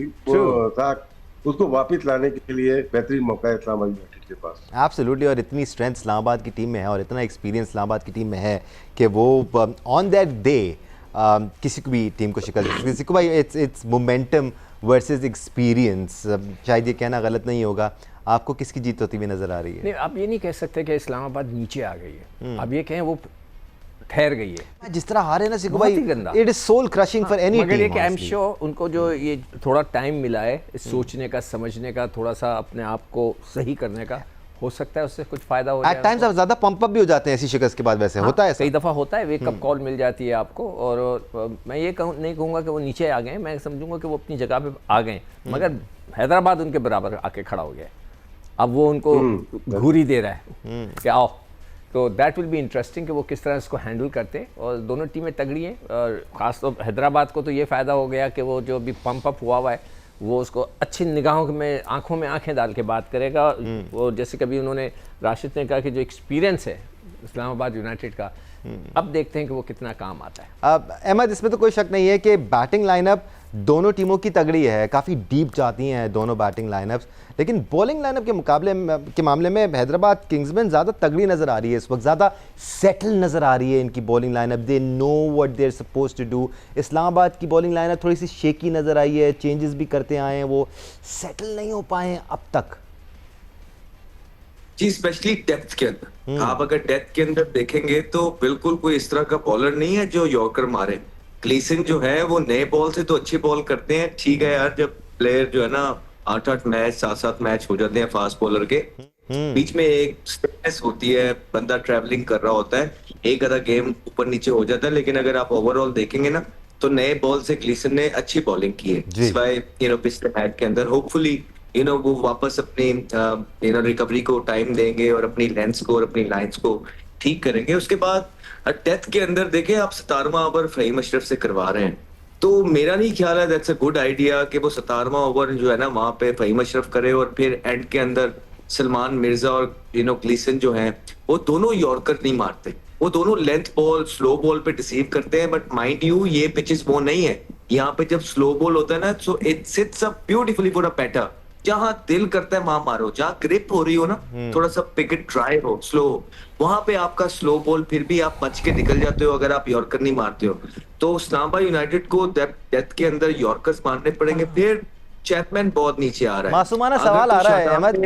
साख, उसको वापस लाने के लिए बेहतरीन मौका है इस्लामाबाद यूनाइटेड के पास। एब्सोल्युटली, और इतनी स्ट्रेंथ इस्लामाबाद की टीम में है और इतना एक्सपीरियंस इस्लामाबाद की टीम में है कि वो ऑन दैट डे किसी को भी टीम को शिकस्त दे सकती है। भाई, इट्स मोमेंटम वर्सेस एक्सपीरियंस, शायद ये कहना गलत नहीं होगा। आपको किसकी जीत होती हुई नजर आ रही है? नहीं, आप ये नहीं कह सकते कि इस्लामाबाद नीचे आ गई है, आप ये कहें वो ठहर गई है। जिस तरह हारे ना सिक्कू भाई, it is soul crushing for any team. मगर ये कि आई एम श्योर उनको जो ये थोड़ा टाइम मिला है सोचने का, समझने का, थोड़ा सा अपने आप को सही करने का, हो सकता है उससे कुछ फायदा हो जाए। एट टाइम्स आप ज्यादा पंप अप भी हो जाते हैं ऐसी शिकस्त के बाद, वैसे होता है, कई दफा होता है, वेक अप कॉल मिल जाती है आपको। और मैं ये नहीं कहूँगा कि वो नीचे आ गए, मैं समझूंगा कि वो अपनी जगह पे आ गए, मगर हैदराबाद उनके बराबर आके खड़ा हो गया। अब वो उनको घूरी दे रहा है कि आओ। तो दैट विल बी इंटरेस्टिंग कि वो किस तरह इसको हैंडल करते हैं। और दोनों टीमें तगड़ी हैं, और खासतौर हैदराबाद को तो ये फ़ायदा हो गया कि वो जो अभी पंप अप हुआ है वो उसको अच्छी निगाहों में, आंखों में आंखें डाल के बात करेगा। वो जैसे कभी उन्होंने, राशिद ने कहा कि जो एक्सपीरियंस है इस्लामाबाद यूनाइटेड का, अब देखते हैं कि वो कितना काम आता है। अब अहमद, इसमें तो कोई शक नहीं है कि बैटिंग लाइनअप दोनों टीमों की तगड़ी है, काफ़ी डीप जाती हैं दोनों बैटिंग लाइनअप्स, लेकिन बॉलिंग लाइनअप के मामले में हैदराबाद किंग्समैन ज़्यादा तगड़ी नज़र आ रही है इस वक्त, ज़्यादा सेटल नज़र आ रही है इनकी bowling lineup. They know what they are supposed to do. Islamabad की बॉलिंग लाइनअप थोड़ी सी शेकी नज़र आई है, चेंजेस भी करते आए हैं, वो सेटल नहीं हो पाए हैं अब तक जी, स्पेशली डेप्थ के अंदर। आप अगर डेप्थ के अंदर देखेंगे तो बिल्कुल कोई इस तरह का बॉलर नहीं है जो यॉर्कर मारे। ग्लीसन जो है वो नए बॉल से तो अच्छी बॉल करते हैं, ठीक है यार, जब प्लेयर जो है ना 8-8 मैच 7-7 मैच हो जाते हैं फास्ट बॉलर के, बीच में एक स्ट्रेस होती है, बंदा ट्रैवलिंग कर रहा होता है, एक आधा गेम ऊपर नीचे हो जाता है। लेकिन अगर आप ओवरऑल देखेंगे ना तो नए बॉल से ग्लीसन ने अच्छी बॉलिंग की है। पिछले मैच के अंदर होपफुली वो वापस अपनी रिकवरी को टाइम देंगे और अपनी लेंस को और अपनी लाइंस को ठीक करेंगे। उसके बाद डेथ के अंदर देखें आप 17वां ओवर फहीम अशरफ से करवा रहे हैं, तो मेरा नहीं ख्याल है दैट्स अ गुड आइडिया कि वो 17वां ओवर जो है ना वहां पे फहीम अशरफ करे और फिर एंड के अंदर सलमान मिर्जा और ग्लीसन जो हैं वो दोनों यॉर्कर नहीं मारते, वो दोनों लेंथ बॉल स्लो बॉल पे डिसीव करते हैं। बट माइंड यू ये पिचेस वो नहीं है, यहाँ पे जब स्लो बॉल होता है ना so it sits up beautifully for a batter, जहां दिल करता है वहां मारो, जहां ग्रिप हो रही हो ना, थोड़ा सा पिकेट ड्राई हो, स्लो, वहां पे आपका स्लो बॉल फिर भी आप बच के निकल जाते हो अगर आप यॉर्कर नहीं मारते हो। तो इस्लामाबाद यूनाइटेड को डेथ के अंदर यॉर्कर्स मारने पड़ेंगे। फिर चैपमैन बहुत नीचे आ रहा है, मासूमाना सवाल आ रहा है अहमद।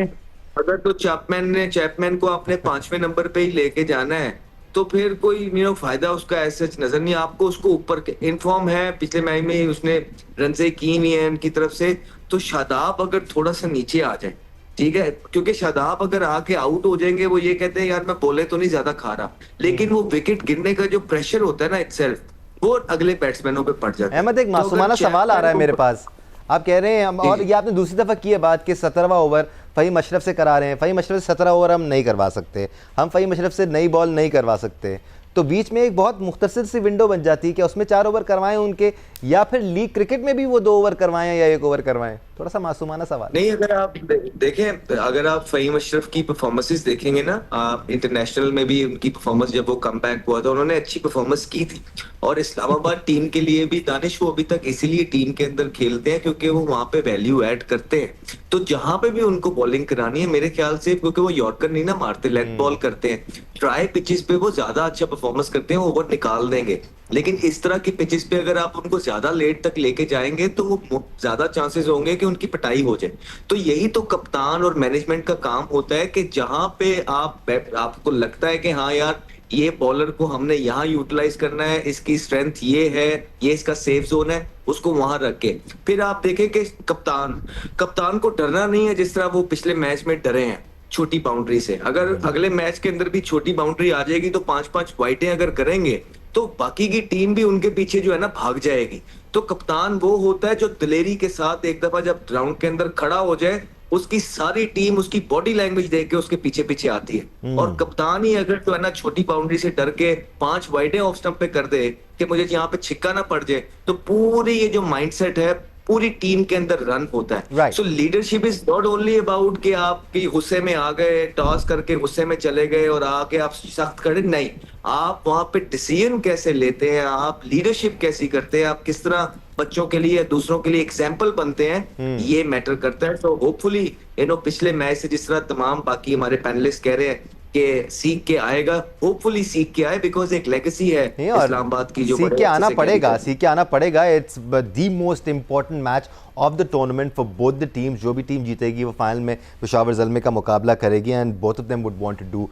अगर तो चैपमैन को आपने 5वें नंबर पे ही लेके जाना है तो फिर कोई फायदा उसका ऐसा नजर नहीं। आपको उसको ऊपर इनफॉर्म है, पिछले मैच में उसने रन से की नहीं है उनकी तरफ से, तो शादाब अगर थोड़ा सा नीचे आ जाए, ठीक है, क्योंकि शादाब अगर आके आउट हो जाएंगे, वो ये कहते हैं यार मैं बॉले तो नहीं ज्यादा खा रहा, लेकिन वो विकेट गिरने का जो प्रेशर होता है ना इटसेल्फ, वो अगले बैट्समैनों पे पड़ जाता है। अहमद, एक तो मासूमाना अगर सवाल आ रहा है मेरे पास। आप कह रहे हैं और जी। ये आपने दूसरी दफा की है बात कि 17वां ओवर फ़हीम अशरफ से करा रहे हैं। फ़हीम अशरफ से 17 ओवर हम नहीं करवा सकते, हम फ़हीम अशरफ से नई बॉल नहीं करवा सकते, तो बीच में एक बहुत मुख्तसर सी विंडो बन जाती है कि उसमें 4 ओवर करवाएं उनके, या फिर लीग क्रिकेट में भी वो 2 ओवर करवाएं या 1 ओवर करवाएं। थोड़ा सा मासूमाना सवाल। नहीं, अगर आप देखें, अगर आप फ़हीम अशरफ की परफॉर्मेंसेस देखेंगे ना, आप इंटरनेशनल में भी उनकी परफॉर्मेंस, जब वो कमबैक हुआ था उन्होंने अच्छी परफॉर्मेंस की थी, और इस्लामाबाद टीम के लिए भी दानिश वो अभी तक इसीलिए टीम के अंदर खेलते हैं क्योंकि वो वहां पे वैल्यू ऐड करते हैं। तो जहां पे भी उनको बॉलिंग करानी है मेरे ख्याल से, क्योंकि वो यॉर्कर नहीं ना मारते, लेग बॉल करते हैं, ट्राई पिचेस पे वो ज्यादा अच्छा परफॉर्मेंस करते हैं, ओवर निकाल देंगे। लेकिन इस तरह की पिचेस पे अगर आप उनको ज्यादा लेट तक लेके जाएंगे तो वो ज्यादा चांसेस होंगे कि उनकी पिटाई हो जाए। तो यही तो कप्तान और मैनेजमेंट का काम होता है कि जहां पे आपको लगता है कि हाँ यार ये बॉलर को हमने यहाँ यूटिलाइज करना है, इसकी स्ट्रेंथ ये है, ये इसका सेफ जोन है, उसको वहां रख के फिर आप देखें कि कप्तान को डरना नहीं है जिस तरह वो पिछले मैच में डरे हैं छोटी बाउंड्री से। अगर अगले मैच के अंदर भी छोटी बाउंड्री आ जाएगी तो 5-5 वाइटें अगर करेंगे तो बाकी की टीम भी उनके पीछे जो है ना भाग जाएगी। तो कप्तान वो होता है जो दिलेरी के साथ एक दफा जब ग्राउंड के अंदर खड़ा हो जाए, उसकी सारी टीम उसकी बॉडी लैंग्वेज देख के उसके पीछे पीछे आती है। और कप्तान ही अगर जो है ना छोटी बाउंड्री से डर के 5 वाइडें ऑफ स्टंप पे कर दे कि मुझे यहाँ पे छिक्का ना पड़ जाए, तो पूरी ये जो माइंडसेट है पूरी टीम के अंदर रन होता है। Right. So leadership is not only about कि आप कि गुस्से में आ गए, टॉस करके गुस्से में चले गए और आके आप सख्त खड़े, नहीं, आप वहां पे डिसीजन कैसे लेते हैं, आप लीडरशिप कैसी करते हैं, आप किस तरह बच्चों के लिए दूसरों के लिए एग्जाम्पल बनते हैं, ये मैटर करता है। तो होपफुली पिछले मैच से जिस तरह तमाम बाकी हमारे पैनलिस्ट कह रहे हैं कि सीख के आएगा, होपफुली सीख के आए, बिकॉज एक लेगेसी है इस्लामाबाद की जो सीख के आना पड़ेगा, सीख के आना पड़ेगा। It's the most important match of the tournament for both the teams. जो भी टीम जीतेगी वो फाइनल में पेशावर ज़ल्मे का मुकाबला करेगी, and both of them would want to do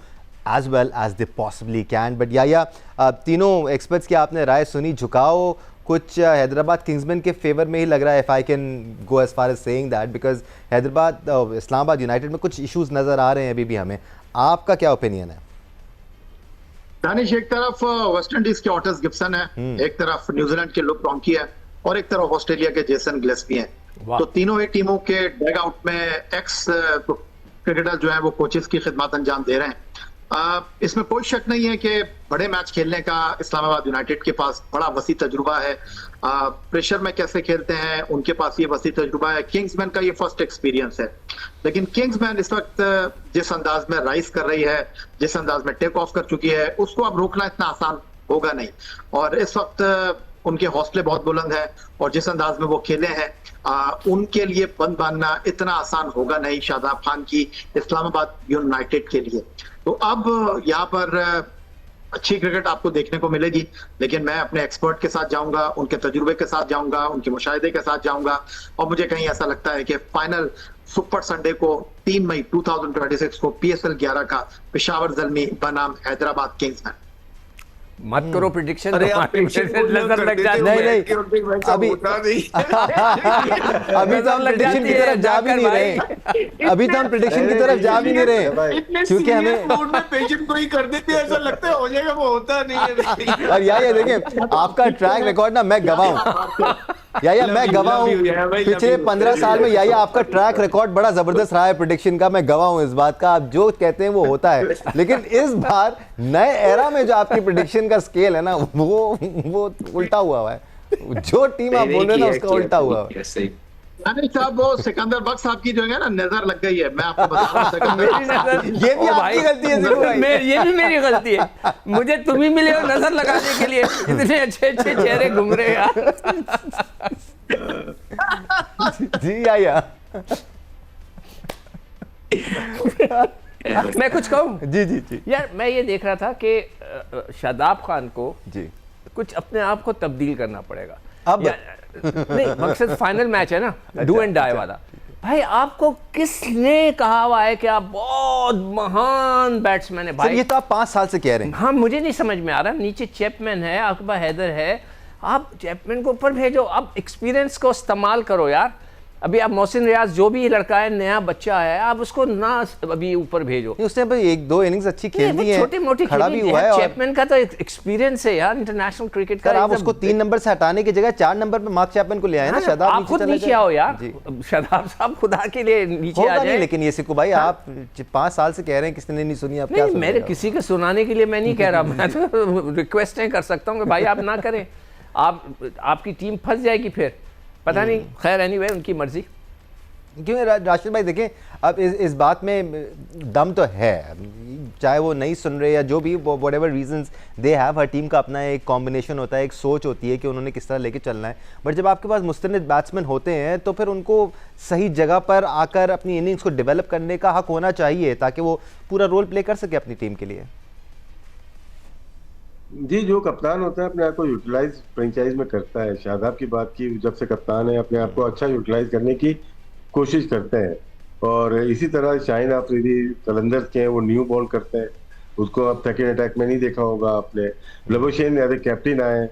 as well as they possibly can. But या तीनों एक्सपर्ट्स की आपने राय सुनी, झुकाव कुछ हैदराबाद किंग्समैन के फेवर में ही लग रहा है, if I can go as far as saying that, because Hyderabad Islamabad United में कुछ इश्यूज नज़र आ रहे हैं अभी भी हमें। आपका क्या ओपिनियन है? दानिश, एक तरफ वेस्ट इंडीज के ऑटिस गिब्सन है, एक तरफ न्यूजीलैंड के लुक रॉन्की है, और एक तरफ ऑस्ट्रेलिया के जेसन गिलेस्पी हैं। तो तीनों ही टीमों के डग आउट में एक्स क्रिकेटर जो है वो कोचेस की खिदमत अंजाम दे रहे हैं। इसमें कोई शक नहीं है कि बड़े मैच खेलने का इस्लामाबाद यूनाइटेड के पास बड़ा वसी तजुर्बा है। प्रेशर में कैसे खेलते हैं उनके पास ये वसी तजुर्बा है। किंग्समैन का ये फर्स्ट एक्सपीरियंस है, लेकिन किंग्समैन इस वक्त जिस अंदाज में राइज कर रही है, जिस अंदाज में टेक ऑफ कर चुकी है, उसको अब रोकना इतना आसान होगा नहीं। और इस वक्त उनके हौसले बहुत बुलंद है, और जिस अंदाज में वो खेले हैं उनके लिए बंद बांधना इतना आसान होगा नहीं शादाब खान की इस्लामाबाद यूनाइटेड के लिए। तो अब यहाँ पर अच्छी क्रिकेट आपको देखने को मिलेगी, लेकिन मैं अपने एक्सपर्ट के साथ जाऊंगा, उनके तजुर्बे के साथ जाऊंगा, उनके मुशाहिदे के साथ जाऊंगा, और मुझे कहीं ऐसा लगता है कि फाइनल सुपर संडे को 3 मई 2026 को PSL 11 का पेशावर ज़ल्मी बनाम हैदराबाद किंग्समैन। मत करो प्रिडिक्शन, अरे आप नजर लग जाती नहीं, है। नहीं, अभी तो हम प्रिडिक्शन की तरफ जा भी नहीं रहे, अभी तो हम प्रिडिक्शन की तरफ जा भी नहीं रहे, क्योंकि हमें पेशेंट कोई कर देते हैं, ऐसा लगता है हो जाएगा, वो होता नहीं है। और ये देखिए आपका ट्रैक रिकॉर्ड ना, मैं गवाह हूँ मैं गवाह हूँ। पिछले 15 साल में आपका ट्रैक रिकॉर्ड बड़ा जबरदस्त रहा है प्रेडिक्शन का, मैं गवाह हूँ इस बात का। आप जो कहते हैं वो होता है, लेकिन इस बार नए एरा में जो आपकी प्रेडिक्शन का स्केल है ना, वो उल्टा हुआ है। जो टीम आप बोल रहे हैं ना उसका उल्टा हुआ है। दानिश साहब, वो सिकंदर बख्श साहब की जो है ना नजर लग गई है, मैं आपको बता रहा हूँ। ये भी आपकी गलती है, ये भी मेरी गलती है। मुझे तुम ही मिले हो नजर लगाने के लिए, इतने अच्छे अच्छे चेहरे घूम रहे यार। जी आया मैं कुछ कहूँ? जी जी जी यार, मैं ये देख रहा था कि शादाब खान को जी कुछ अपने आप को तब्दील करना पड़ेगा अब नहीं, मकसद फाइनल मैच है ना, डू एंड डाई वाला। भाई आपको किसने कहा हुआ है कि आप बहुत महान बैट्समैन है सर भाई? ये तो आप 5 साल से कह रहे हैं। हाँ, मुझे नहीं समझ में आ रहा। नीचे चैपमैन है, अकबर हैदर है, आप चैपमैन को ऊपर भेजो। अब एक्सपीरियंस को इस्तेमाल करो यार। अभी आप मोहसिन रियाज जो भी लड़का है, नया बच्चा है, आप उसको ना अभी ऊपर भेजो। नहीं, उसने भाई 1-2 इनिंग्स अच्छी खेल दी है, छोटी मोटी खड़ा भी हुआ है। और चैपमैन का तो एक्सपीरियंस है यार इंटरनेशनल क्रिकेट का। सर आप उसको 3 नंबर से हटाने की जगह 4 नंबर पे मार्क चैपमैन को ले आए ना। शादाब आप खुद चले नीचे गए। आओ यार। जी। शादाब साहब खुदा के लिए नीचे होगा आ नहीं, जाए। लेकिन ये सिक्कू भाई आप 5 साल से कह रहे हैं, किसी ने नहीं सुनी, आप क्या नहीं, सुन मेरे रहे हो? किसी के सुनाने के लिए मैं नहीं कह रहा। मैं तो रिक्वेस्टें कर सकता हूँ कि भाई आप ना करें, आपकी टीम फंस जाएगी फिर, पता नहीं। खैर एनीवे, उनकी मर्जी। क्यों राशिद भाई देखें, अब इस बात में दम तो है, चाहे वो नहीं सुन रहे या जो भी, what ever reasons they have, her team का अपना एक कॉम्बिनेशन होता है, एक सोच होती है कि उन्होंने किस तरह लेके चलना है। बट जब आपके पास मुस्तनिद बैट्समैन होते हैं तो फिर उनको सही जगह पर आकर अपनी इनिंग्स को डेवलप करने का हक होना चाहिए, ताकि वो पूरा रोल प्ले कर सके अपनी टीम के लिए। जी, जो कप्तान होता है अपने आप को यूटिलाइज फ्रेंचाइज में करता है। शादाब की बात की, जब से कप्तान है अपने आप को अच्छा यूटिलाइज करने की कोशिश करते हैं। और इसी तरह शाहीन आफरीदी कलंदर्स के हैं, वो न्यू बॉल करते हैं, उसको अब सेकंड अटैक में नहीं देखा होगा आपने। लबुशेन एज ए कैप्टन आए,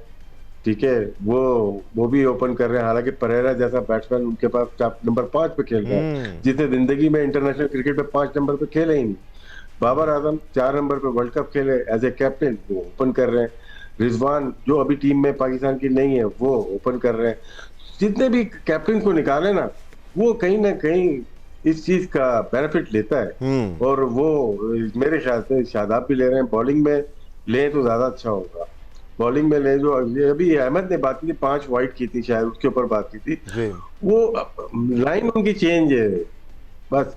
ठीक है, वो भी ओपन कर रहे हैं। हालांकि परेरा जैसा बैट्समैन उनके पास नंबर 5 पे खेल रहा है, जिसने जिंदगी में इंटरनेशनल क्रिकेट में 5 नंबर पे खेले ही नहीं। बाबर आजम 4 नंबर पे वर्ल्ड कप खेले एज ए कैप्टन, वो ओपन कर रहे हैं। रिजवान जो अभी टीम में पाकिस्तान की नहीं है, वो ओपन कर रहे हैं। जितने भी कैप्टन को निकाले ना, वो कहीं ना कहीं इस चीज का बेनिफिट लेता है। और वो मेरे ख्याल से शादाब भी ले रहे हैं। बॉलिंग में ले तो ज्यादा अच्छा होगा। बॉलिंग में ले, जो अभी अहमद ने बात की थी, 5 वाइड की थी शायद, उसके ऊपर बात की थी, वो लाइन उनकी चेंज है। बस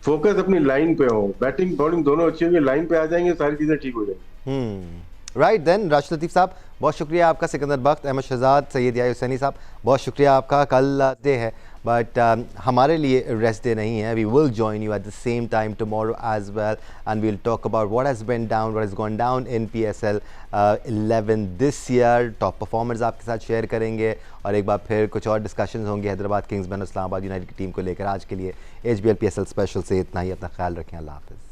फोकस अपनी लाइन पे हो, बैटिंग बॉलिंग दोनों अच्छी होंगी, लाइन पे आ जाएंगे, सारी चीजें ठीक हो जाएंगी। राइट देन, राशिद लतीफ़ साहब बहुत शुक्रिया आपका, सिकंदर बख्त, अहमद शहजाद, सैयद याहिया हुसैनी साहब बहुत शुक्रिया आपका। कल डे है बट हमारे लिए रेस्ट डे नहीं है। We will join you at the same time tomorrow as well and we will talk about what has been down, what has gone down in PSL 11 this year. Top performers आपके साथ share करेंगे और एक बार फिर कुछ और discussions होंगे Hyderabad Kings बन इस्लामाबाद यूनाइटेड की टीम को लेकर। आज के लिए HBL PSL स्पेशल से इतना ही। अपना ख्याल रखें, अल्लाह हाफ़िज़।